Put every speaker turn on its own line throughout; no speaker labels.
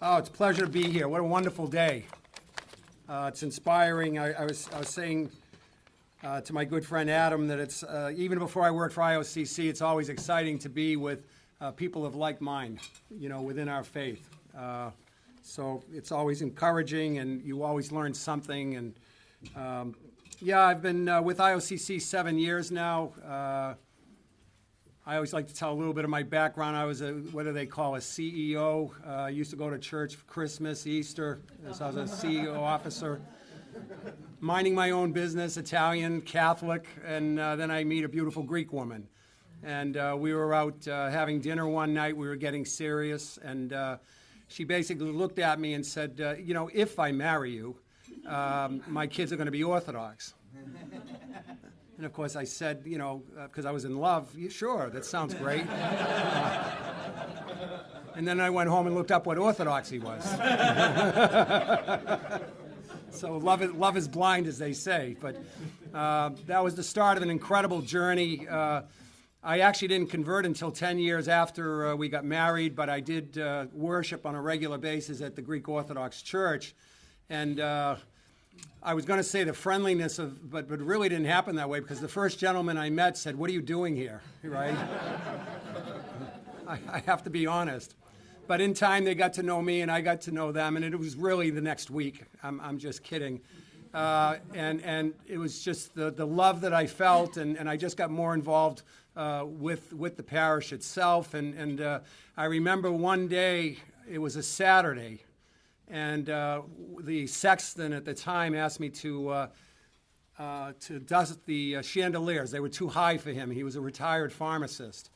Oh, it's a pleasure to be here. What a wonderful day. It's inspiring. I was saying to my good friend Adam that it's even before I worked for IOCC, it's always exciting to be with people of like mind, within our faith. So it's always encouraging, and you always learn something. And I've been with IOCC 7 years now. I always like to tell a little bit of my background. I was what do they call a CEO? I used to go to church for Christmas, Easter. So I was a CEO officer, minding my own business, Italian, Catholic, and then I meet a beautiful Greek woman. And we were out having dinner one night. We were getting serious, and she basically looked at me and said, if I marry you, my kids are going to be Orthodox. And of course I said, because I was in love, sure, that sounds great. And then I went home and looked up what Orthodoxy was. So love is blind, as they say. But that was the start of an incredible journey. I actually didn't convert until 10 years after we got married, but I did worship on a regular basis at the Greek Orthodox Church. And I was going to say the friendliness but it really didn't happen that way, because the first gentleman I met said, "What are you doing here?" Right? I have to be honest. But in time, they got to know me, and I got to know them, and it was really the next week. I'm just kidding. And it was just the love that I felt, and I just got more involved with the parish itself. And I remember one day, it was a Saturday, and the sexton at the time asked me to dust the chandeliers. They were too high for him. He was a retired pharmacist.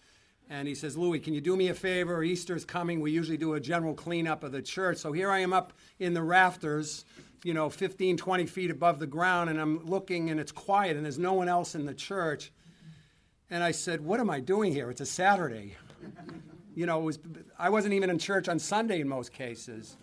And he says, "Louis, can you do me a favor? Easter's coming. We usually do a general cleanup of the church." So here I am up in the rafters, 15, 20 feet above the ground, and I'm looking, and it's quiet, and there's no one else in the church. And I said, "What am I doing here? It's a Saturday." I wasn't even in church on Sunday in most cases.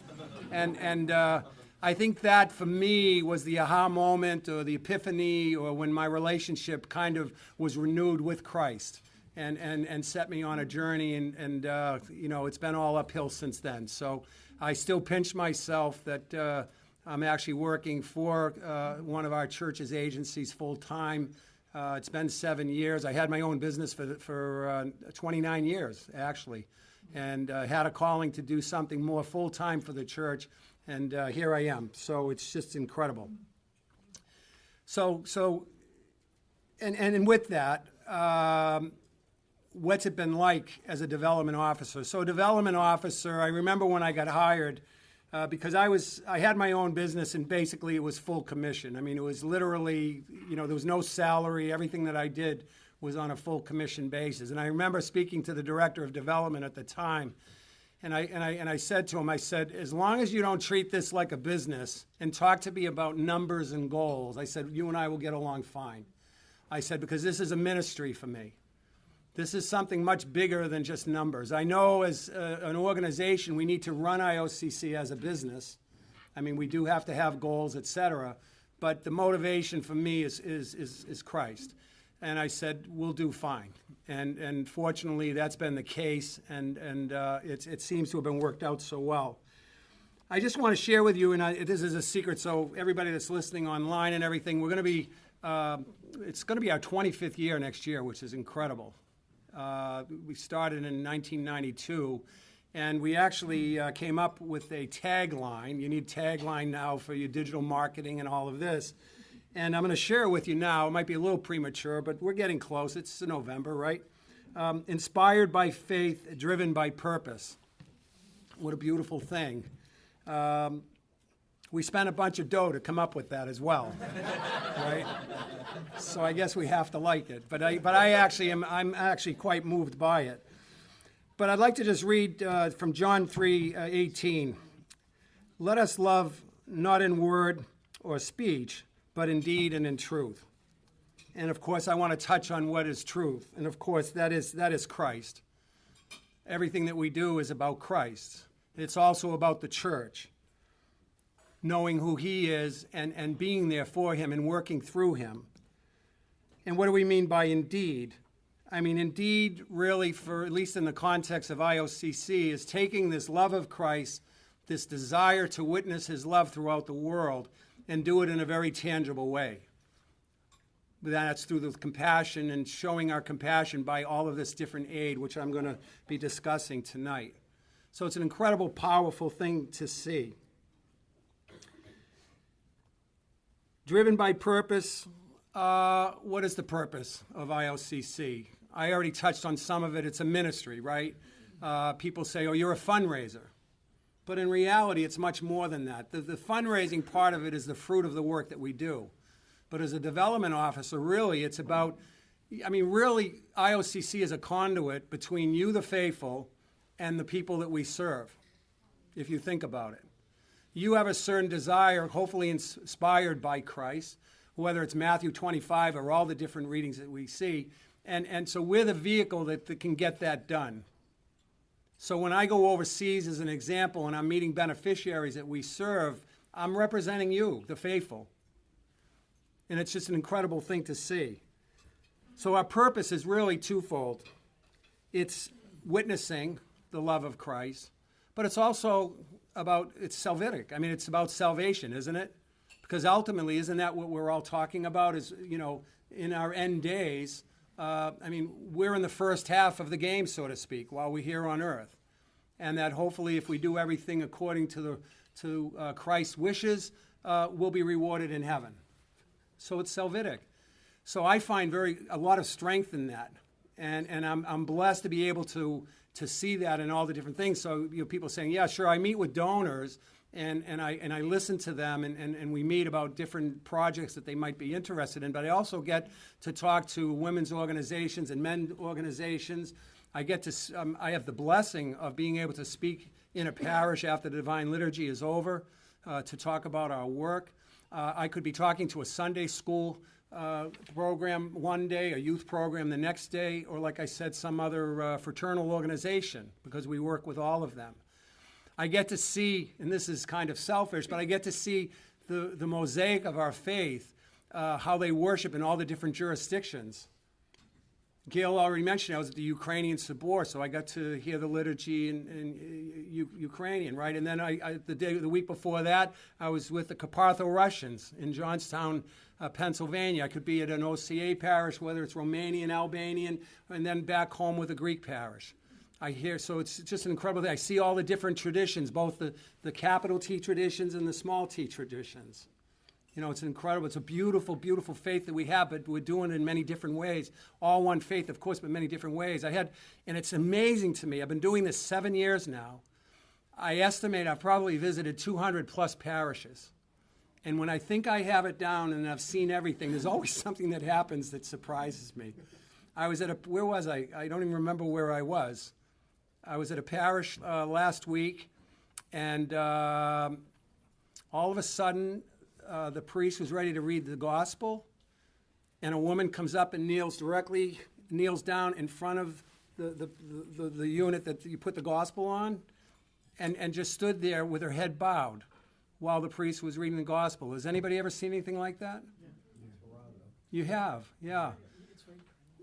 And I think that for me was the aha moment, or the epiphany, or when my relationship kind of was renewed with Christ and set me on a journey. And it's been all uphill since then. So I still pinch myself that I'm actually working for one of our church's agencies full time. It's been 7 years. I had my own business for 29 years, actually, and had a calling to do something more full-time for the church, and here I am. So it's just incredible. So with that, what's it been like as a development officer? So development officer, I remember when I got hired, because I had my own business, and basically it was full commission. I mean, it was literally, there was no salary. Everything that I did was on a full commission basis. And I remember speaking to the director of development at the time, and I said to him, I said, "As long as you don't treat this like a business and talk to me about numbers and goals," I said, "you and I will get along fine." I said, "because this is a ministry for me. This is something much bigger than just numbers. I know as an organization, we need to run IOCC as a business. I mean, we do have to have goals, et cetera, but the motivation for me is Christ." And I said, "We'll do fine." And fortunately, that's been the case, and it seems to have been worked out so well. I just want to share with you, and this is a secret, so everybody that's listening online and everything, it's going to be our 25th year next year, which is incredible. We started in 1992, and we actually came up with a tagline. You need tagline now for your digital marketing and all of this. And I'm going to share it with you now. It might be a little premature, but we're getting close. It's November, right? Inspired by faith, driven by purpose. What a beautiful thing. We spent a bunch of dough to come up with that as well, right? So I guess we have to like it. But I'm actually quite moved by it. But I'd like to just read from John 3:18. "Let us love not in word or speech, but in deed and in truth." And of course, I want to touch on what is truth. And of course, that is Christ. Everything that we do is about Christ. It's also about the church, knowing who he is and being there for him and working through him. And what do we mean by indeed? I mean, indeed, really, for at least in the context of IOCC, is taking this love of Christ this desire to witness his love throughout the world and do it in a very tangible way. That's through the compassion and showing our compassion by all of this different aid, which I'm going to be discussing tonight. So it's an incredible, powerful thing to see. Driven by purpose, what is the purpose of IOCC? I already touched on some of it. It's a ministry, right? People say, oh, you're a fundraiser. But in reality, it's much more than that. The fundraising part of it is the fruit of the work that we do. But as a development officer, really, it's about, really, IOCC is a conduit between you, the faithful, and the people that we serve, if you think about it. You have a certain desire, hopefully inspired by Christ, whether it's Matthew 25 or all the different readings that we see. And so we're the vehicle that can get that done. So when I go overseas as an example and I'm meeting beneficiaries that we serve, I'm representing you, the faithful. And it's just an incredible thing to see. So our purpose is really twofold. It's witnessing the love of Christ, but it's also it's salvific. It's about salvation, isn't it? Because ultimately, isn't that what we're all talking about is, in our end days, we're in the first half of the game, so to speak, while we're here on earth. And that hopefully if we do everything according to Christ's wishes, we'll be rewarded in heaven. So it's salvific. So I find a lot of strength in that. And I'm blessed to be able to see that in all the different things. So people saying, yeah, sure, I meet with donors and I listen to them and we meet about different projects that they might be interested in. But I also get to talk to women's organizations and men's organizations. I have the blessing of being able to speak in a parish after the Divine Liturgy is over to talk about our work. I could be talking to a Sunday school program one day, a youth program the next day, or like I said, some other fraternal organization, because we work with all of them. I get to see, and this is kind of selfish, but I get to see the mosaic of our faith, how they worship in all the different jurisdictions. Gail already mentioned I was at the Ukrainian Sabor, so I got to hear the liturgy in Ukrainian, right? And then the week before that, I was with the Carpatho-Russians in Johnstown, Pennsylvania. I could be at an OCA parish, whether it's Romanian, Albanian, and then back home with a Greek parish. So it's just an incredible thing. I see all the different traditions, both the capital T traditions and the small T traditions. It's incredible. It's a beautiful, beautiful faith that we have, but we're doing it in many different ways. All one faith, of course, but many different ways. And it's amazing to me. I've been doing this 7 years now. I estimate I've probably visited 200 plus parishes. And when I think I have it down and I've seen everything, there's always something that happens that surprises me. I was where was I? I don't even remember where I was. I was at a parish last week, and all of a sudden, the priest was ready to read the gospel, and a woman comes up and kneels down in front of the unit that you put the gospel on, and just stood there with her head bowed while the priest was reading the gospel. Has anybody ever seen anything like that? You have, yeah.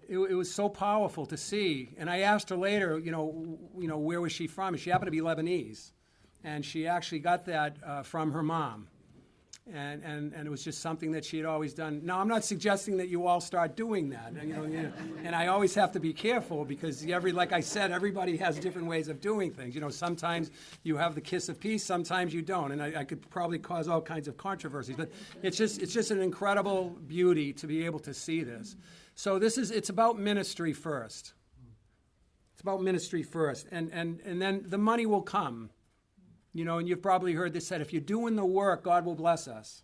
It was so powerful to see. And I asked her later, where was she from? And she happened to be Lebanese. And she actually got that from her mom. And it was just something that she had always done. Now, I'm not suggesting that you all start doing that. And I always have to be careful because, like I said, everybody has different ways of doing things. Sometimes you have the kiss of peace, sometimes you don't. And I could probably cause all kinds of controversies. But it's just an incredible beauty to be able to see this. So it's about ministry first. It's about ministry first. And then the money will come. And you've probably heard this said, if you're doing the work, God will bless us.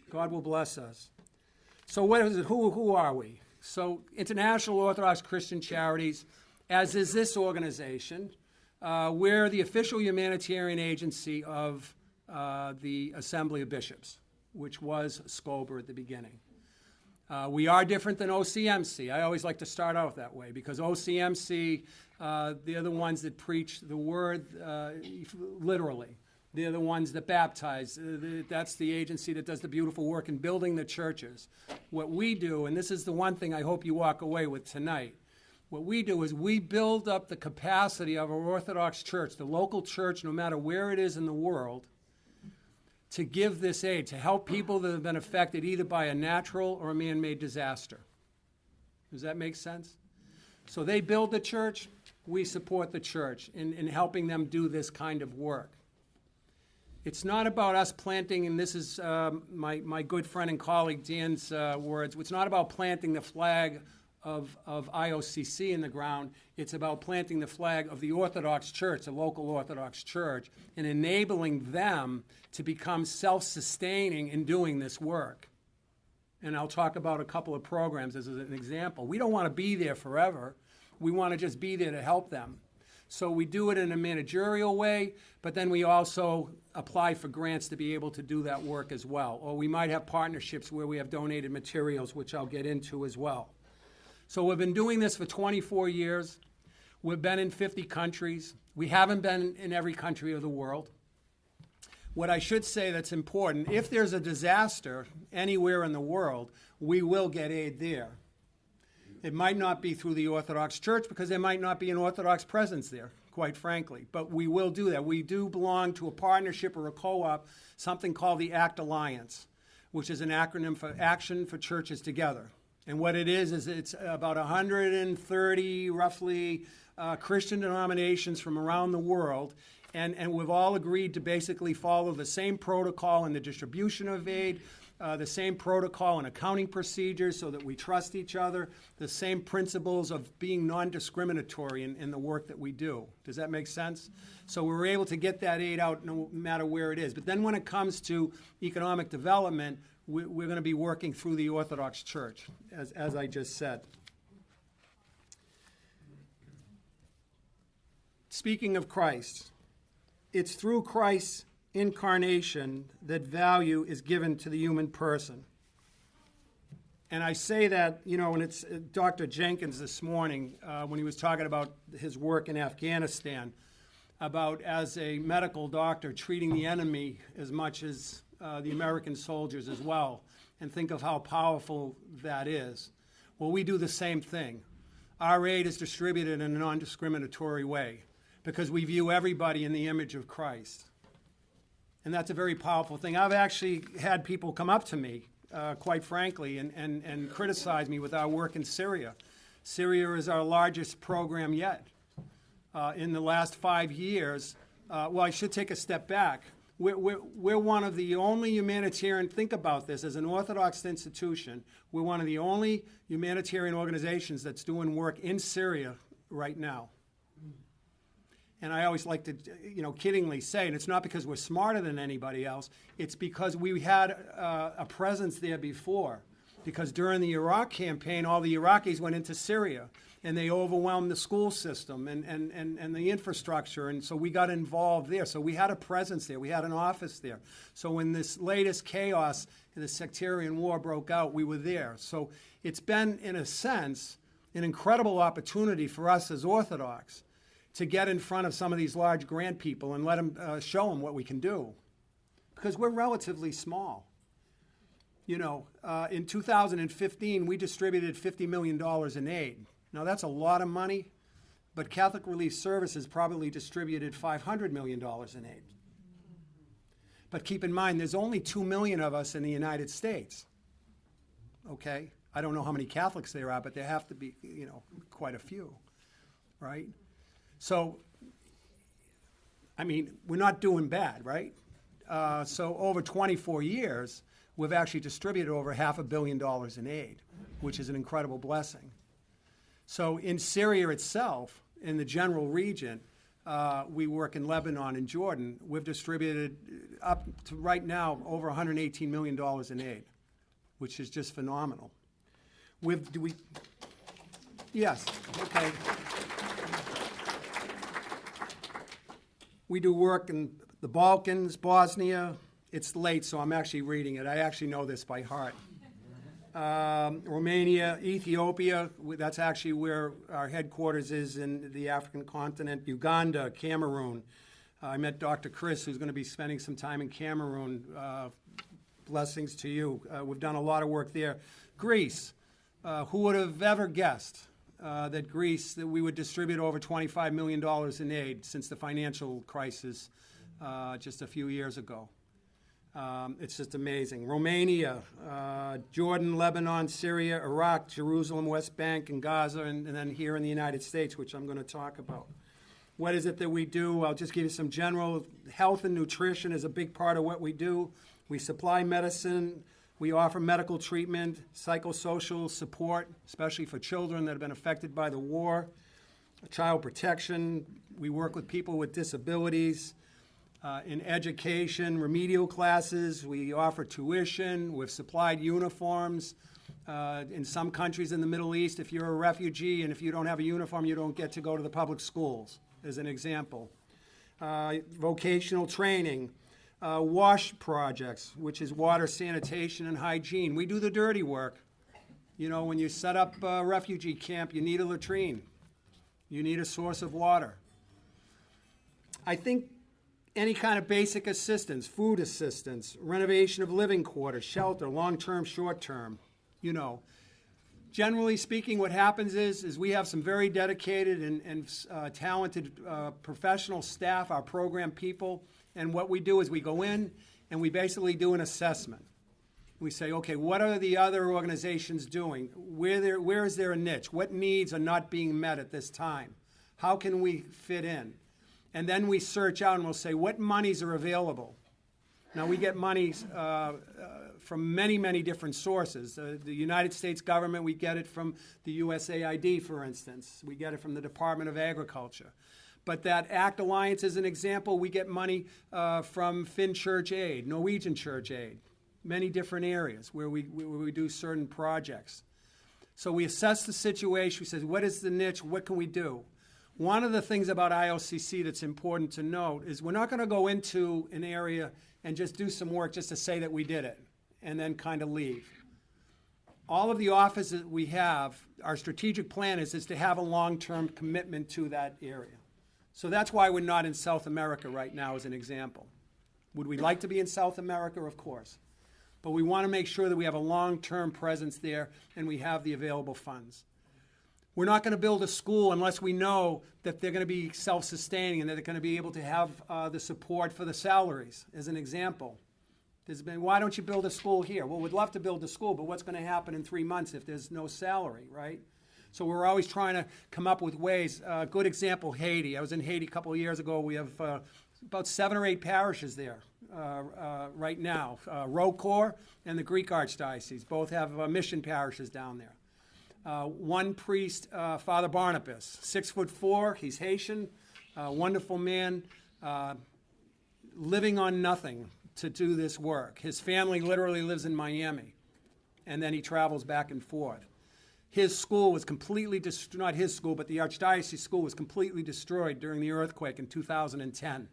God will bless us. So what is it? Who are we? So International Orthodox Christian Charities, as is this organization, we're the official humanitarian agency of the Assembly of Bishops, which was SCOBR at the beginning. We are different than OCMC. I always like to start out that way because OCMC, they're the ones that preach the word literally. They're the ones that baptize. That's the agency that does the beautiful work in building the churches. What we do, and this is the one thing I hope you walk away with tonight, What we do is we build up the capacity of our Orthodox church, the local church, no matter where it is in the world, to give this aid, to help people that have been affected either by a natural or a man-made disaster. Does that make sense? So they build the church, we support the church in helping them do this kind of work. It's not about us planting, and this is my good friend and colleague Dan's words, it's not about planting the flag of IOCC in the ground. It's about planting the flag of the Orthodox Church, the local Orthodox Church, and enabling them to become self-sustaining in doing this work. And I'll talk about a couple of programs as an example. We don't want to be there forever. We want to just be there to help them. So we do it in a managerial way, but then we also apply for grants to be able to do that work as well. Or we might have partnerships where we have donated materials, which I'll get into as well. So we've been doing this for 24 years. We've been in 50 countries. We haven't been in every country of the world. What I should say that's important, if there's a disaster anywhere in the world, we will get aid there. It might not be through the Orthodox Church because there might not be an Orthodox presence there, quite frankly. But we will do that. We do belong to a partnership or a co-op, something called the ACT Alliance, which is an acronym for Action for Churches Together. And what it is it's about 130, roughly, Christian denominations from around the world. And we've all agreed to basically follow the same protocol in the distribution of aid, the same protocol and accounting procedures so that we trust each other, the same principles of being non-discriminatory in the work that we do. Does that make sense? So we're able to get that aid out no matter where it is. But then when it comes to economic development, we're going to be working through the Orthodox Church, as I just said. Speaking of Christ, it's through Christ's incarnation that value is given to the human person. And I say that, and it's Dr. Jenkins this morning, when he was talking about his work in Afghanistan, about as a medical doctor treating the enemy as much as the American soldiers as well, and think of how powerful that is. Well, we do the same thing. Our aid is distributed in a non-discriminatory way because we view everybody in the image of Christ. And that's a very powerful thing. I've actually had people come up to me, quite frankly, and criticize me with our work in Syria. Syria is our largest program yet. In the last 5 years, well, I should take a step back. We're one of the only humanitarian, think about this, as an Orthodox institution, we're one of the only humanitarian organizations that's doing work in Syria right now. And I always like to, kiddingly say, and it's not because we're smarter than anybody else, it's because we had a presence there before. Because during the Iraq campaign, all the Iraqis went into Syria, and they overwhelmed the school system and the infrastructure, and so we got involved there. So we had a presence there. We had an office there. So when this latest chaos in the sectarian war broke out, we were there. So it's been, in a sense, an incredible opportunity for us as Orthodox to get in front of some of these large grant people and let them show them what we can do. Because we're relatively small. In 2015, we distributed $50 million in aid. Now, that's a lot of money, but Catholic Relief Services probably distributed $500 million in aid. But keep in mind, there's only 2 million of us in the United States. Okay? I don't know how many Catholics there are, but there have to be, quite a few, right? So, we're not doing bad, right? So over 24 years, we've actually distributed over $500 million in aid, which is an incredible blessing. So in Syria itself, in the general region, we work in Lebanon and Jordan. We've distributed up to right now over $118 million in aid, which is just phenomenal. Yes, okay. We do work in the Balkans, Bosnia. It's late, so I'm actually reading it. I actually know this by heart. Romania, Ethiopia, that's actually where our headquarters is in the African continent. Uganda, Cameroon. I met Dr. Chris, who's going to be spending some time in Cameroon. Blessings to you. We've done a lot of work there. Greece, who would have ever guessed that we would distribute over $25 million in aid since the financial crisis just a few years ago. It's just amazing. Romania, Jordan, Lebanon, Syria, Iraq, Jerusalem, West Bank, and Gaza, and then here in the United States, which I'm going to talk about. What is it that we do? I'll just give you some general. Health and nutrition is a big part of what we do. We supply medicine. We offer medical treatment, psychosocial support, especially for children that have been affected by the war, child protection. We work with people with disabilities. In education, remedial classes, we offer tuition. We've supplied uniforms. In some countries in the Middle East, if you're a refugee and if you don't have a uniform, you don't get to go to the public schools, as an example. Vocational training, WASH projects, which is water, sanitation, and hygiene. We do the dirty work. You know, when you set up a refugee camp, you need a latrine. You need a source of water. I think any kind of basic assistance, food assistance, renovation of living quarters, shelter, long-term, short-term, you know. Generally speaking, what happens is we have some very dedicated and talented professional staff, our program people, and what we do is we go in and we basically do an assessment. We say, okay, what are the other organizations doing? Where is there a niche? What needs are not being met at this time? How can we fit in? And then we search out and we'll say, what monies are available? Now, we get monies from many, many different sources. The United States government, we get it from the USAID, for instance. We get it from the Department of Agriculture. But that ACT Alliance is an example. We get money from Finn Church Aid, Norwegian Church Aid, many different areas where we do certain projects. So we assess the situation. We say, what is the niche? What can we do? One of the things about IOCC that's important to note is we're not going to go into an area and just do some work just to say that we did it and then kind of leave. All of the offices we have, our strategic plan is to have a long-term commitment to that area. So that's why we're not in South America right now, as an example. Would we like to be in South America? Of course. But we want to make sure that we have a long-term presence there and we have the available funds. We're not going to build a school unless we know that they're going to be self-sustaining and that they're going to be able to have the support for the salaries, as an example. There's been, why don't you build a school here? Well, we'd love to build a school, but what's going to happen in 3 months if there's no salary, right? So we're always trying to come up with ways. Good example, Haiti. I was in Haiti a couple of years ago. We have about 7 or 8 parishes there right now. Rocor and the Greek Archdiocese both have mission parishes down there. One priest, Father Barnabas, 6'4", he's Haitian, wonderful man, living on nothing to do this work. His family literally lives in Miami, and then he travels back and forth. His school was completely destroyed, not his school, but the Archdiocese school was completely destroyed during the earthquake in 2010.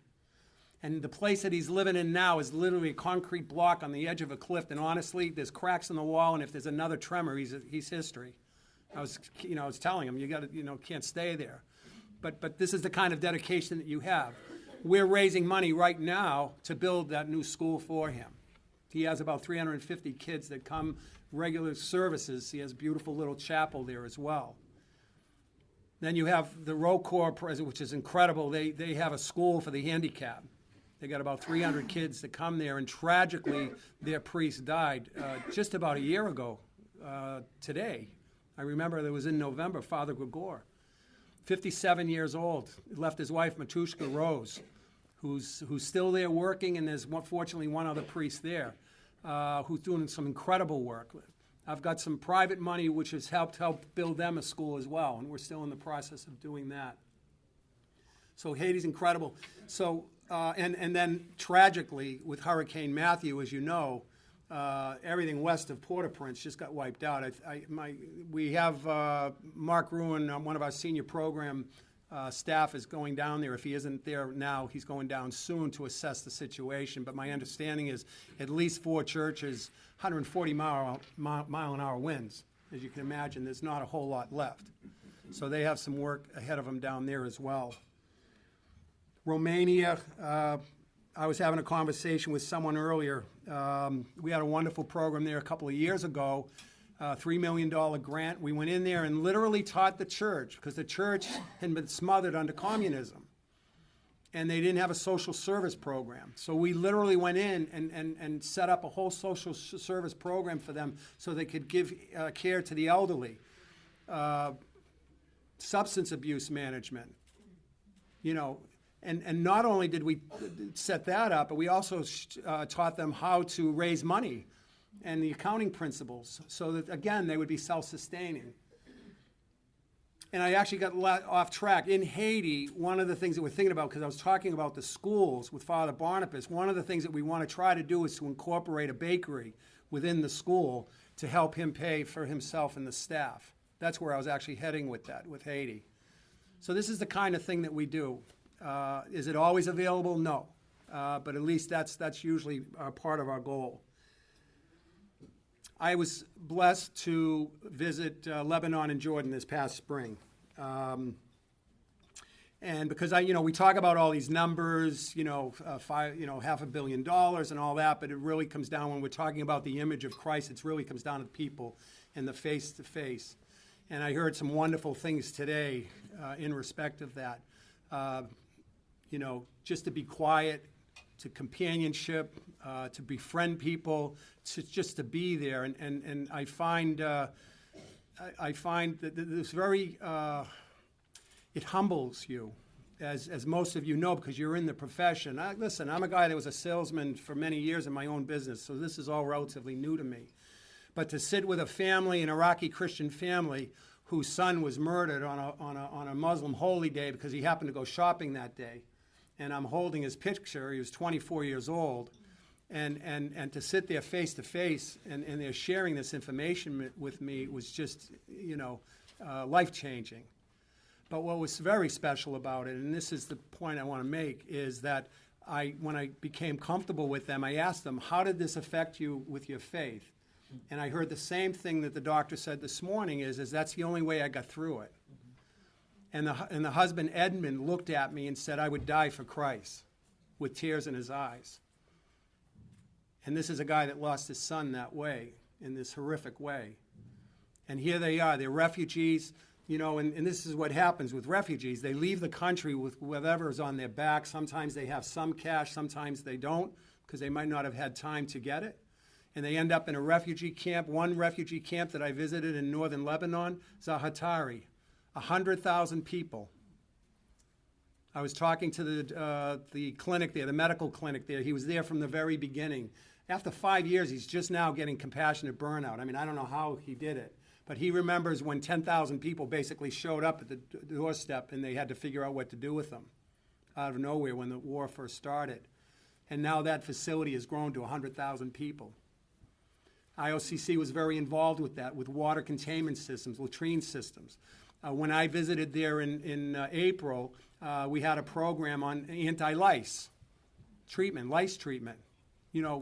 And the place that he's living in now is literally a concrete block on the edge of a cliff, and honestly, there's cracks in the wall, and if there's another tremor, he's history. I was telling him, you got to, can't stay there. But this is the kind of dedication that you have. We're raising money right now to build that new school for him. He has about 350 kids that come regular services. He has a beautiful little chapel there as well. Then you have the Rocor, which is incredible. They have a school for the handicapped. They got about 300 kids that come there, and tragically, their priest died just about a year ago today. I remember it was in November, Father Gregor, 57 years old, left his wife, Matushka Rose, who's still there working, and there's fortunately one other priest there who's doing some incredible work. I've got some private money which has helped build them a school as well, and we're still in the process of doing that. So Haiti's incredible. So and then tragically with Hurricane Matthew, as you know, everything west of Port-au-Prince just got wiped out. We have Mark Ruin, one of our senior program staff, is going down there. If he isn't there now, he's going down soon to assess the situation. But my understanding is at least 4 churches, 140 mile an hour winds. As you can imagine, there's not a whole lot left. So they have some work ahead of them down there as well. Romania, I was having a conversation with someone earlier. We had a wonderful program there a couple of years ago. $3 million grant. We went in there and literally taught the church, because the church had been smothered under communism. And they didn't have a social service program. So we literally went in and set up a whole social service program for them so they could give care to the elderly. Substance abuse management, and not only did we set that up, but we also taught them how to raise money and the accounting principles so that, again, they would be self-sustaining. And I actually got off track. In Haiti, one of the things that we're thinking about, because I was talking about the schools with Father Barnabas, one of the things that we want to try to do is to incorporate a bakery within the school to help him pay for himself and the staff. That's where I was actually heading with that, with Haiti. So this is the kind of thing that we do. Is it always available? No. But at least that's usually part of our goal. I was blessed to visit Lebanon and Jordan this past spring. And because we talk about all these numbers, $500 million and all that, but it really comes down, when we're talking about the image of Christ, it really comes down to the people and the face-to-face. And I heard some wonderful things today in respect of that. Just to be quiet, to companionship, to befriend people, just to be there. And I find that this very, it humbles you, as most of you know, because you're in the profession. Listen, I'm a guy that was a salesman for many years in my own business, so this is all relatively new to me. But to sit with a family, an Iraqi Christian family, whose son was murdered on a Muslim holy day because he happened to go shopping that day, and I'm holding his picture. He was 24 years old, and to sit there face to face, and they're sharing this information with me was just life changing. But what was very special about it, and this is the point I want to make, is that when I became comfortable with them, I asked them, how did this affect you with your faith? And I heard the same thing that the doctor said this morning, is that's the only way I got through it. And the husband, Edmund, looked at me and said, I would die for Christ, with tears in his eyes. And this is a guy that lost his son that way, in this horrific way. And here they are, they're refugees, and this is what happens with refugees. They leave the country with whatever is on their back. Sometimes they have some cash, sometimes they don't, because they might not have had time to get it. And they end up in a refugee camp. One refugee camp that I visited in northern Lebanon, Zahatari, 100,000 people. I was talking to the clinic there, the medical clinic there. He was there from the very beginning. After 5 years, he's just now getting compassionate burnout. I mean, I don't know how he did it. But he remembers when 10,000 people basically showed up at the doorstep and they had to figure out what to do with them out of nowhere when the war first started. And now that facility has grown to 100,000 people. IOCC was very involved with that, with water containment systems, latrine systems. When I visited there in April, we had a program on anti-lice treatment, lice treatment,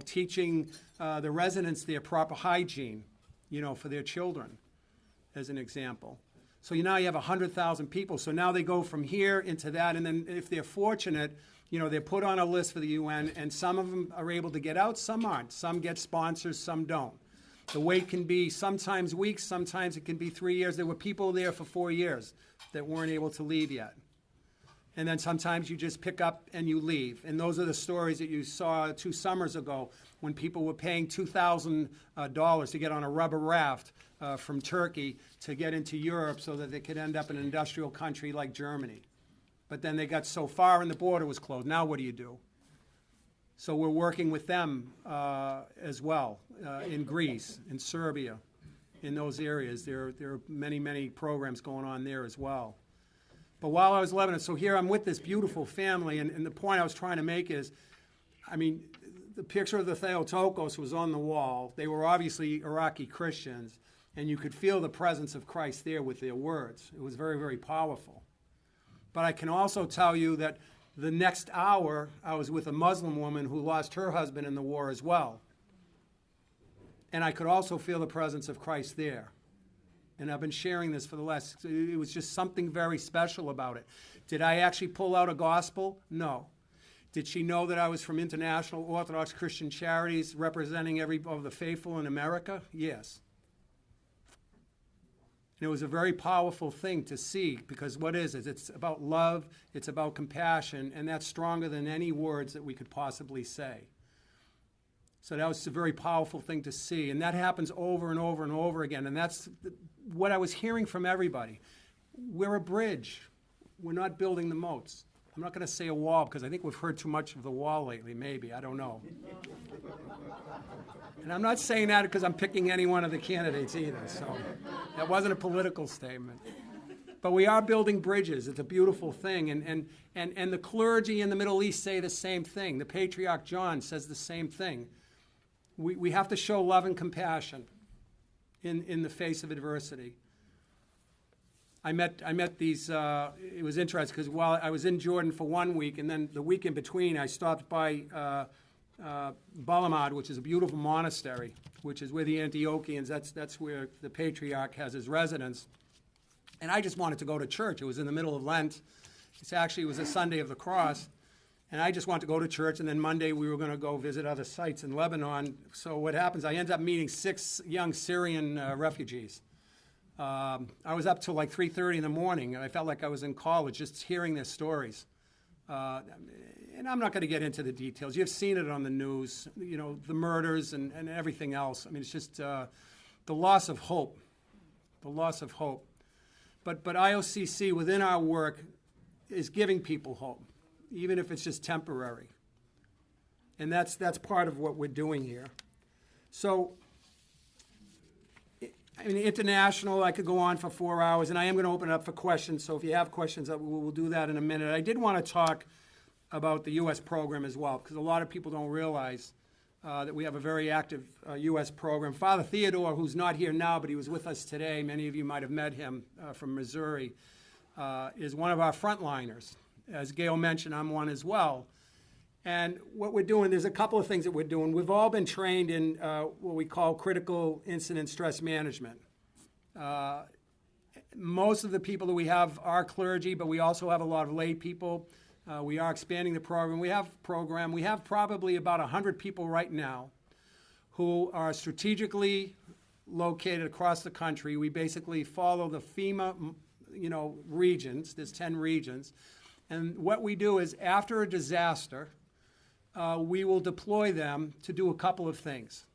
teaching the residents their proper hygiene, for their children, as an example. So now you have 100,000 people. So now they go from here into that, and then if they're fortunate, they're put on a list for the UN, and some of them are able to get out, some aren't. Some get sponsors, some don't. The wait can be sometimes weeks, sometimes it can be 3 years. There were people there for 4 years that weren't able to leave yet. And then sometimes you just pick up and you leave. And those are the stories that you saw 2 summers ago when people were paying $2,000 to get on a rubber raft from Turkey to get into Europe so that they could end up in an industrial country like Germany. But then they got so far and the border was closed. Now what do you do? So we're working with them as well in Greece, in Serbia, in those areas. There are many, many programs going on there as well. But while I was in Lebanon, so here I'm with this beautiful family, and the point I was trying to make is, the picture of the Theotokos was on the wall. They were obviously Iraqi Christians, and you could feel the presence of Christ there with their words. It was very, very powerful. But I can also tell you that the next hour, I was with a Muslim woman who lost her husband in the war as well. And I could also feel the presence of Christ there. And I've been sharing this for it was just something very special about it. Did I actually pull out a gospel? No. Did she know that I was from International Orthodox Christian Charities representing every of the faithful in America? Yes. And it was a very powerful thing to see, because what is it? It's about love, it's about compassion, and that's stronger than any words that we could possibly say. So that was a very powerful thing to see. And that happens over and over and over again. And that's what I was hearing from everybody. We're a bridge. We're not building the moats. I'm not going to say a wall, because I think we've heard too much of the wall lately, maybe. I don't know. And I'm not saying that because I'm picking any one of the candidates either. So that wasn't a political statement. But we are building bridges. It's a beautiful thing. And the clergy in the Middle East say the same thing. The Patriarch John says the same thing. We have to show love and compassion in the face of adversity. I met these, it was interesting because while I was in Jordan for 1 week, and then the week in between I stopped by Balamad, which is a beautiful monastery, which is where the Antiochians, that's where the Patriarch has his residence. And I just wanted to go to church. It was in the middle of Lent. It was a Sunday of the Cross. And I just wanted to go to church, and then Monday we were going to go visit other sites in Lebanon. So what happens, I ended up meeting 6 young Syrian refugees. I was up till like 3:30 in the morning, and I felt like I was in college just hearing their stories. And I'm not going to get into the details. You've seen it on the news, the murders and everything else. I mean, it's just the loss of hope, the loss of hope. But IOCC, within our work, is giving people hope, even if it's just temporary. And that's part of what we're doing here. So, I mean, international, I could go on for 4 hours, and I am going to open it up for questions. So if you have questions, we'll do that in a minute. I did want to talk about the U.S. program as well, because a lot of people don't realize that we have a very active U.S. program. Father Theodore, who's not here now, but he was with us today, many of you might have met him from Missouri, is one of our frontliners. As Gail mentioned, I'm one as well. And what we're doing, there's a couple of things that we're doing. We've all been trained in what we call critical incident stress management. Most of the people that we have are clergy, but we also have a lot of lay people. We are expanding the program. We have probably about 100 people right now who are strategically located across the country. We basically follow the FEMA, regions. There's 10 regions. And what we do is, after a disaster, we will deploy them to do a couple of things.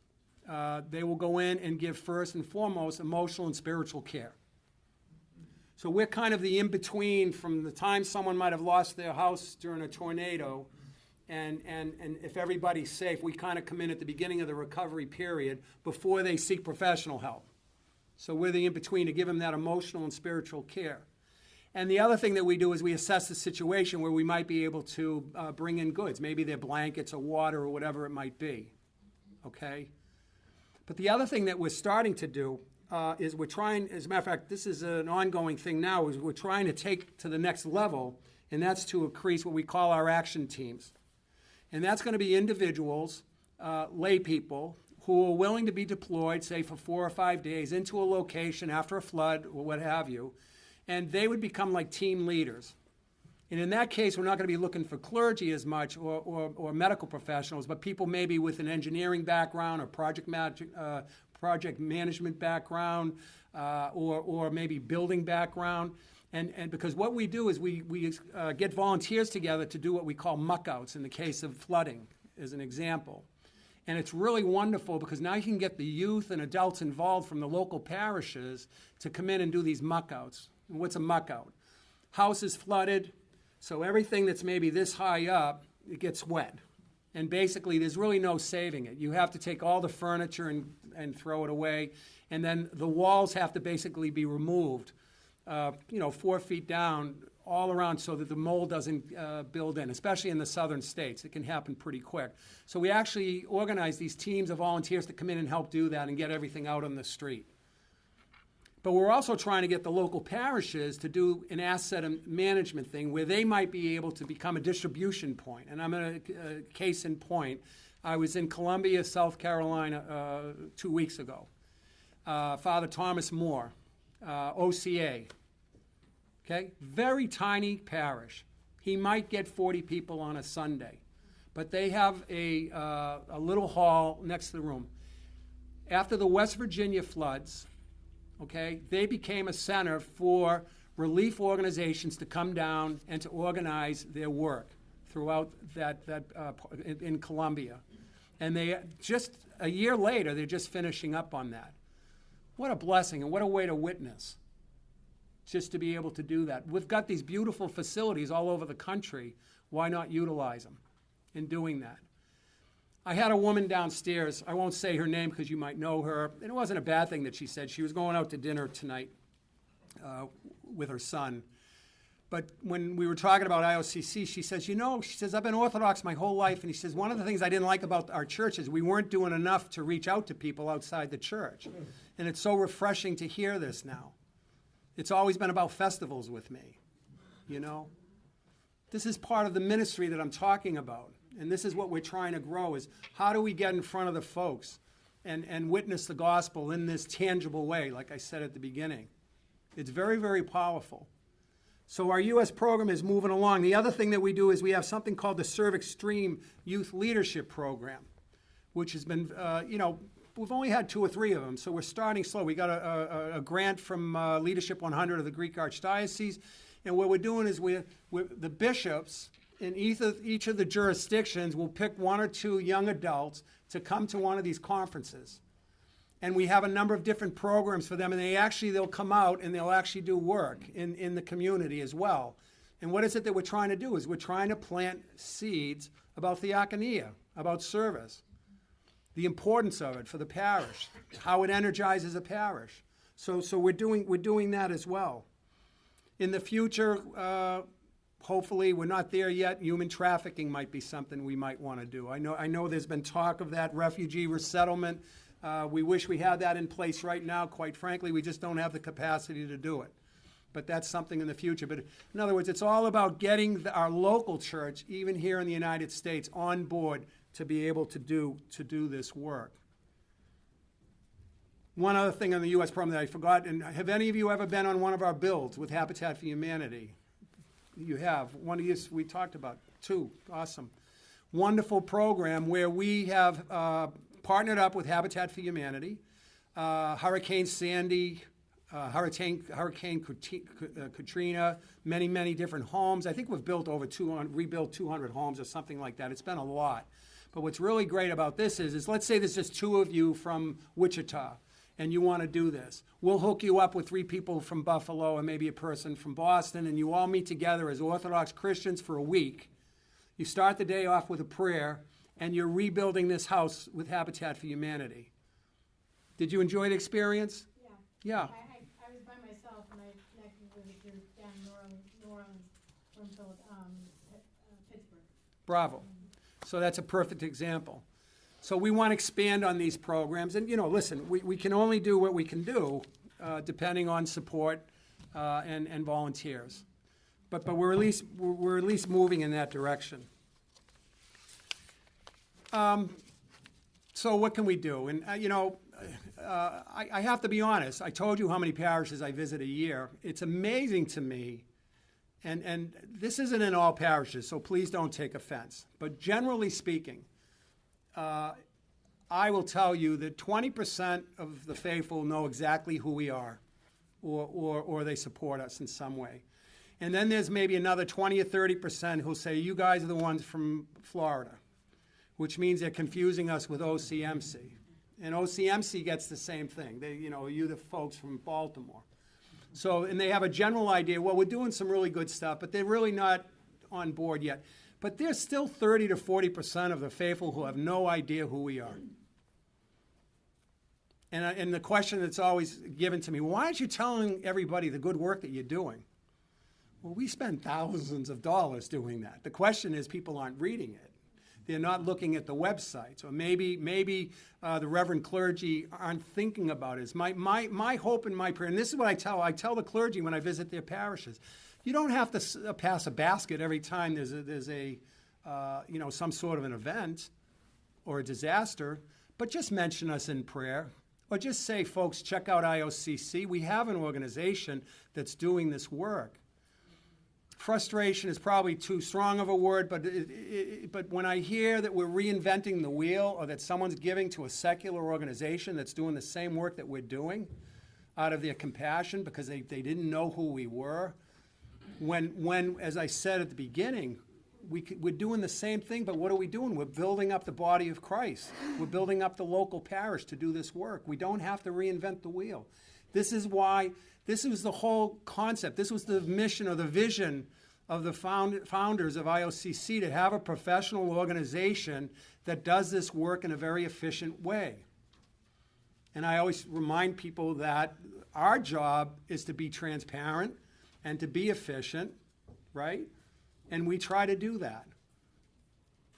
They will go in and give, first and foremost, emotional and spiritual care. So we're kind of the in-between from the time someone might have lost their house during a tornado, and if everybody's safe, we kind of come in at the beginning of the recovery period before they seek professional help. So we're the in-between to give them that emotional and spiritual care. And the other thing that we do is we assess the situation where we might be able to bring in goods, maybe their blankets or water or whatever it might be, okay? But the other thing that we're starting to do is we're trying, as a matter of fact, this is an ongoing thing now, is we're trying to take to the next level, and that's to increase what we call our action teams. And that's going to be individuals, lay people, who are willing to be deployed, say, for 4 or 5 days into a location after a flood or what have you, and they would become like team leaders. And in that case, we're not going to be looking for clergy as much or medical professionals, but people maybe with an engineering background or project management background or maybe building background. And because what we do is we get volunteers together to do what we call muckouts in the case of flooding, as an example. And it's really wonderful because now you can get the youth and adults involved from the local parishes to come in and do these muckouts. And what's a muckout? House is flooded, so everything that's maybe this high up, it gets wet. And basically, there's really no saving it. You have to take all the furniture and throw it away. And then the walls have to basically be removed, 4 feet down, all around so that the mold doesn't build in, especially in the southern states. It can happen pretty quick. So we actually organize these teams of volunteers to come in and help do that and get everything out on the street. But we're also trying to get the local parishes to do an asset management thing where they might be able to become a distribution point. And I'm a case in point. I was in Columbia, South Carolina 2 weeks ago. Father Thomas Moore, OCA. Okay, very tiny parish. He might get 40 people on a Sunday, but they have a little hall next to the room. After the West Virginia floods, okay? They became a center for relief organizations to come down and to organize their work throughout in Colombia. And they just a year later, they're just finishing up on that. What a blessing and what a way to witness, just to be able to do that. We've got these beautiful facilities all over the country. Why not utilize them in doing that? I had a woman downstairs. I won't say her name because you might know her. And it wasn't a bad thing that she said. She was going out to dinner tonight with her son. But when we were talking about IOCC, she says, I've been Orthodox my whole life. And he says, one of the things I didn't like about our church is we weren't doing enough to reach out to people outside the church. And it's so refreshing to hear this now. It's always been about festivals with me, This is part of the ministry that I'm talking about. And this is what we're trying to grow, is how do we get in front of the folks and witness the gospel in this tangible way, like I said at the beginning. It's very, very powerful. So our U.S. program is moving along. The other thing that we do is we have something called the Serve Extreme Youth Leadership Program, which has been, we've only had 2 or 3 of them, so we're starting slow. We got a grant from Leadership 100 of the Greek Archdiocese, and what we're doing is the bishops in each of the jurisdictions will pick 1 or 2 young adults to come to one of these conferences. And we have a number of different programs for them, and they'll come out and they'll actually do work in the community as well. And what is it that we're trying to do? Is we're trying to plant seeds about theokonia, about service, the importance of it for the parish, how it energizes a parish. So we're doing that as well. In the future, hopefully, we're not there yet. Human trafficking might be something we might want to do. I know there's been talk of that, refugee resettlement. We wish we had that in place right now. Quite frankly, we just don't have the capacity to do it. But that's something in the future. But in other words, it's all about getting our local church, even here in the United States, on board to be able to do this work. One other thing on the U.S. program that I forgot, and have any of you ever been on one of our builds with Habitat for Humanity? You have. One of these we talked about. 2. Awesome. Wonderful program where we have partnered up with Habitat for Humanity, Hurricane Sandy, Hurricane Katrina, many different homes. I think we've rebuilt 200 homes or something like that. It's been a lot. But what's really great about this is let's say there's just 2 of you from Wichita and you want to do this. We'll hook you up with 3 people from Buffalo and maybe a person from Boston, and you all meet together as Orthodox Christians for a week. You start the day off with a prayer, and you're rebuilding this house with Habitat for Humanity. Did you enjoy the experience? Yeah.
I was by myself, and I connected with a group down in New Orleans from Pittsburgh.
Bravo. So that's a perfect example. So we want to expand on these programs. And, listen, we can only do what we can do depending on support and volunteers. But we're at least moving in that direction. So what can we do? And, I have to be honest. I told you how many parishes I visit a year. It's amazing to me, and this isn't in all parishes, so please don't take offense. But generally speaking, I will tell you that 20% of the faithful know exactly who we are, or they support us in some way. And then there's maybe another 20 or 30% who'll say, you guys are the ones from Florida, which means they're confusing us with OCMC. And OCMC gets the same thing. You're the folks from Baltimore. So, and they have a general idea, well, we're doing some really good stuff, but they're really not on board yet. But there's still 30 to 40% of the faithful who have no idea who we are. And the question that's always given to me, why aren't you telling everybody the good work that you're doing? Well, we spend thousands of dollars doing that. The question is people aren't reading it. They're not looking at the websites, or maybe the reverend clergy aren't thinking about it. It's my hope and my prayer, and this is what I tell the clergy when I visit their parishes. You don't have to pass a basket every time there's some sort of an event or a disaster, but just mention us in prayer, or just say, folks, check out IOCC. We have an organization that's doing this work. Frustration is probably too strong of a word, but when I hear that we're reinventing the wheel, or that someone's giving to a secular organization that's doing the same work that we're doing, out of their compassion because they didn't know who we were. When, as I said at the beginning, we're doing the same thing, but what are we doing? We're building up the body of Christ. We're building up the local parish to do this work. We don't have to reinvent the wheel. This is why, this was the whole concept. This was the mission or the vision of the founders of IOCC, to have a professional organization that does this work in a very efficient way. And I always remind people that our job is to be transparent and to be efficient, right? And we try to do that.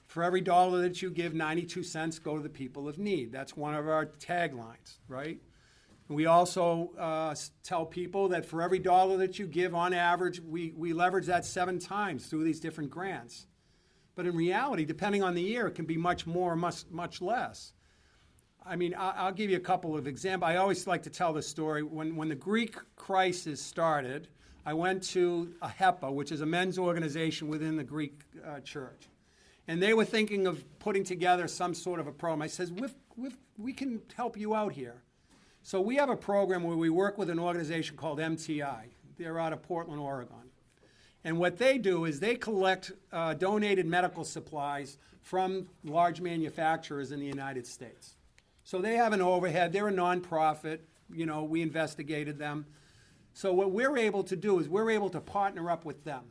For every dollar that you give, 92 cents go to the people of need. That's one of our taglines, right? We also tell people that for every dollar that you give, on average, we leverage that 7 times through these different grants. But in reality, depending on the year, it can be much more, much less. I mean, I'll give you a couple of examples. I always like to tell this story. When the Greek crisis started, I went to a HEPA, which is a men's organization within the Greek church. And they were thinking of putting together some sort of a program. I said, we can help you out here. So we have a program where we work with an organization called MTI. They're out of Portland, Oregon. And what they do is they collect donated medical supplies from large manufacturers in the United States. So they have an overhead. They're a nonprofit. You know, we investigated them. So what we're able to do is we're able to partner up with them.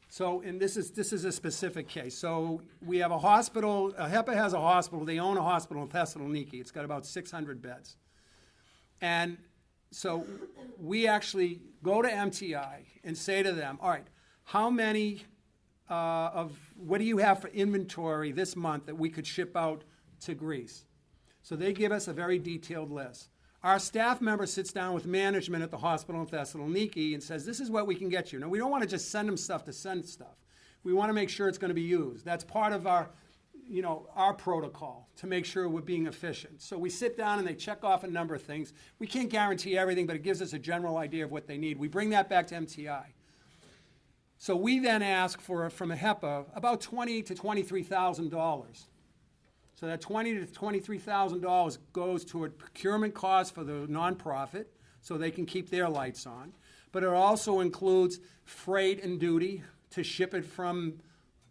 So, and this is a specific case. So we have a hospital, HEPA has a hospital, they own a hospital in Thessaloniki. It's got about 600 beds. And so we actually go to MTI and say to them, all right, how many what do you have for inventory this month that we could ship out to Greece? So they give us a very detailed list. Our staff member sits down with management at the hospital in Thessaloniki and says, this is what we can get you. Now, we don't want to just send them stuff to send stuff. We want to make sure it's going to be used. That's part of our, our protocol to make sure we're being efficient. So we sit down and they check off a number of things. We can't guarantee everything, but it gives us a general idea of what they need. We bring that back to MTI. So we then ask for, from a HEPA, about $20,000 to $23,000. So that $20,000 to $23,000 goes toward procurement costs for the nonprofit, so they can keep their lights on. But it also includes freight and duty to ship it from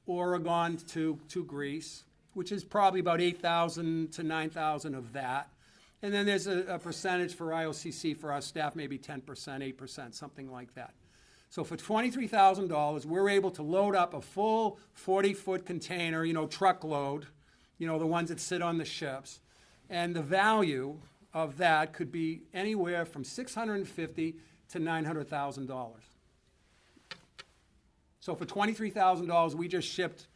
Oregon to Greece, which is probably about $8,000 to $9,000 of that. And then there's a percentage for IOCC for our staff, maybe 10%, 8%, something like that. So for $23,000, we're able to load up a full 40-foot container, truckload, the ones that sit on the ships. And the value of that could be anywhere from $650,000 to $900,000. So for $23,000, we just shipped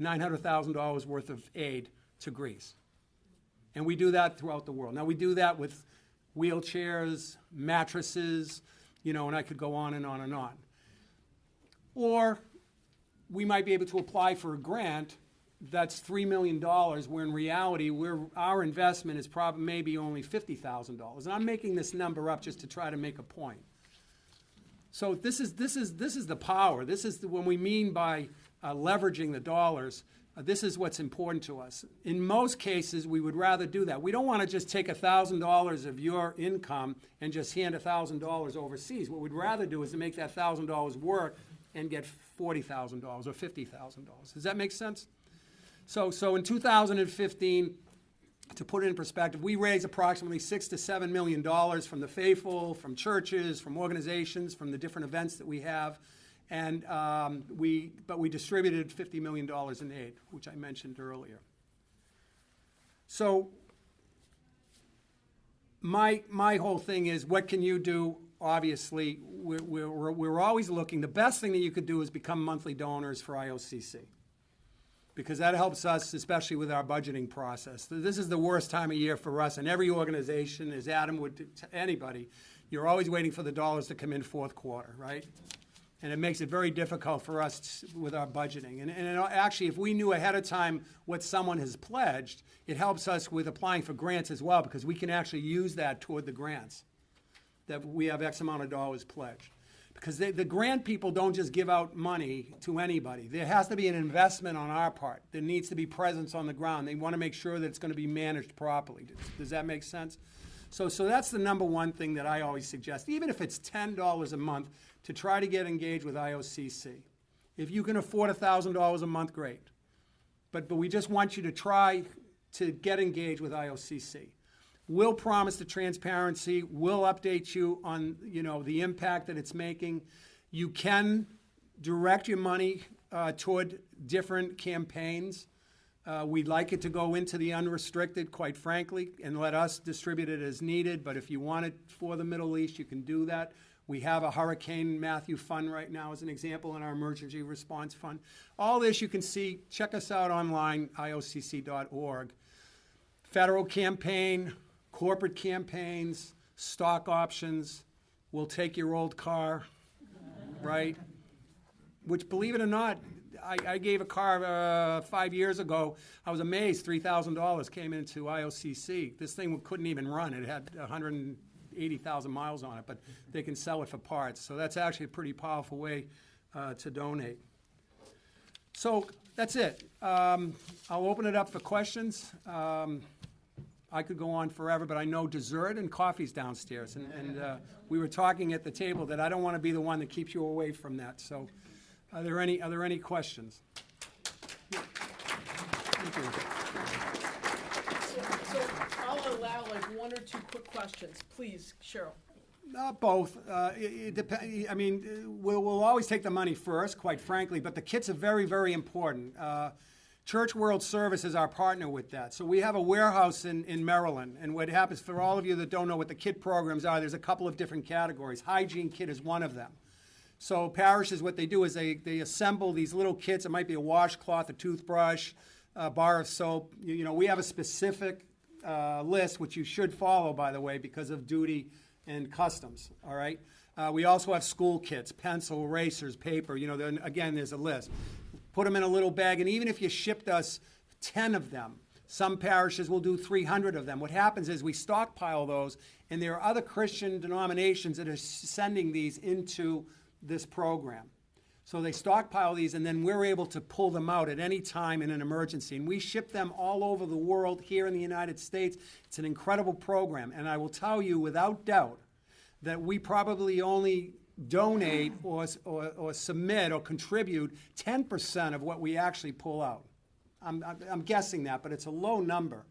$900,000 worth of aid to Greece. And we do that throughout the world. Now, we do that with wheelchairs, mattresses, and I could go on and on and on. Or we might be able to apply for a grant that's $3 million, where in reality, our investment is probably maybe only $50,000. And I'm making this number up just to try to make a point. So this is the power. This is when we mean by leveraging the dollars. This is what's important to us. In most cases, we would rather do that. We don't want to just take $1,000 of your income and just hand $1,000 overseas. What we'd rather do is to make that $1,000 work and get $40,000 or $50,000. Does that make sense? So in 2015, to put it in perspective, we raised approximately $6 to $7 million from the faithful, from churches, from organizations, from the different events that we have. And we distributed $50 million in aid, which I mentioned earlier. So my whole thing is, what can you do? Obviously, we're always looking. The best thing that you could do is become monthly donors for IOCC, because that helps us, especially with our budgeting process. This is the worst time of year for us, and every organization, as Adam would to anybody, you're always waiting for the dollars to come in fourth quarter, right? And it makes it very difficult for us with our budgeting. And actually, if we knew ahead of time what someone has pledged, it helps us with applying for grants as well, because we can actually use that toward the grants, that we have X amount of dollars pledged. Because the grant people don't just give out money to anybody. There has to be an investment on our part. There needs to be presence on the ground. They want to make sure that it's going to be managed properly. Does that make sense? So that's the number one thing that I always suggest, even if it's $10 a month, to try to get engaged with IOCC. If you can afford $1,000 a month, great. But we just want you to try to get engaged with IOCC. We'll promise the transparency. We'll update you on, the impact that it's making. You can direct your money toward different campaigns. We'd like it to go into the unrestricted, quite frankly, and let us distribute it as needed. But if you want it for the Middle East, you can do that. We have a Hurricane Matthew fund right now as an example in our emergency response fund. All this you can see. Check us out online, iocc.org. Federal campaign, corporate campaigns, stock options. We'll take your old car, right? Which, believe it or not, I gave a car 5 years ago. I was amazed. $3,000 came into IOCC. This thing couldn't even run. It had 180,000 miles on it, but they can sell it for parts. So that's actually a pretty powerful way to donate. So that's it. I'll open it up for questions. I could go on forever, but I know dessert and coffee's downstairs. And we were talking at the table that I don't want to be the one that keeps you away from that. So are there any questions? Yeah. Thank you.
So I'll allow like one or two quick questions. Please, Cheryl.
Both. It depends. I mean, we'll always take the money first, quite frankly, but the kits are very, very important. Church World Service is our partner with that. So we have a warehouse in Maryland, and what happens, for all of you that don't know what the kit programs are, there's a couple of different categories. Hygiene kit is one of them. So parishes, what they do is they assemble these little kits. It might be a washcloth, a toothbrush, a bar of soap. We have a specific list, which you should follow, by the way, because of duty and customs, all right? We also have school kits, pencil, erasers, paper. Then again, there's a list. Put them in a little bag, and even if you shipped us 10 of them, some parishes will do 300 of them. What happens is we stockpile those, and there are other Christian denominations that are sending these into this program. So they stockpile these, and then we're able to pull them out at any time in an emergency. And we ship them all over the world here in the United States. It's an incredible program. And I will tell you without doubt that we probably only donate or submit or contribute 10% of what we actually pull out. I'm guessing that, but it's a low number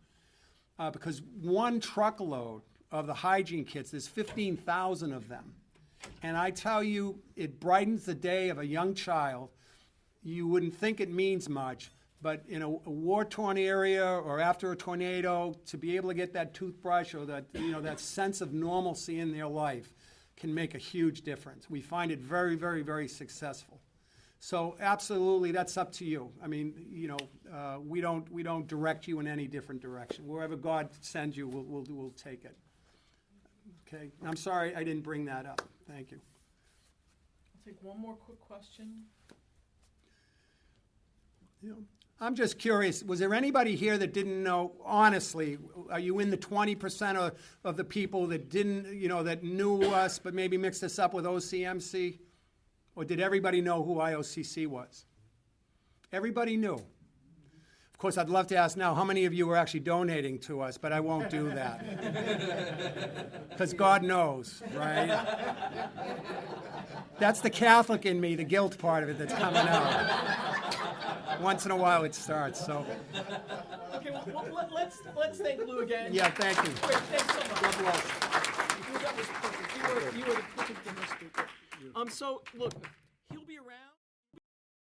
because one truckload of the hygiene kits, there's 15,000 of them. And I tell you, it brightens the day of a young child. You wouldn't think it means much, but in a war-torn area or after a tornado, to be able to get that toothbrush or that sense of normalcy in their life can make a huge difference. We find it very, very, very successful. So absolutely, that's up to you. I mean, we don't direct you in any different direction. Wherever God sends you, we'll take it. Okay. I'm sorry I didn't bring that up. Thank you.
I'll take one more quick question.
I'm just curious, was there anybody here that didn't know, honestly, are you in the 20% of the people that didn't, that knew us but maybe mixed us up with OCMC? Or did everybody know who IOCC was? Everybody knew. Of course, I'd love to ask now how many of you are actually donating to us, but I won't do that. Because God knows, right? That's the Catholic in me, the guilt part of it that's coming out. Once in a while it starts, so.
Okay, well, let's thank Lou again.
Yeah, thank you.
Great, thanks so much.
God bless.
Lou, that was perfect. You were the perfect demo speaker. So, look,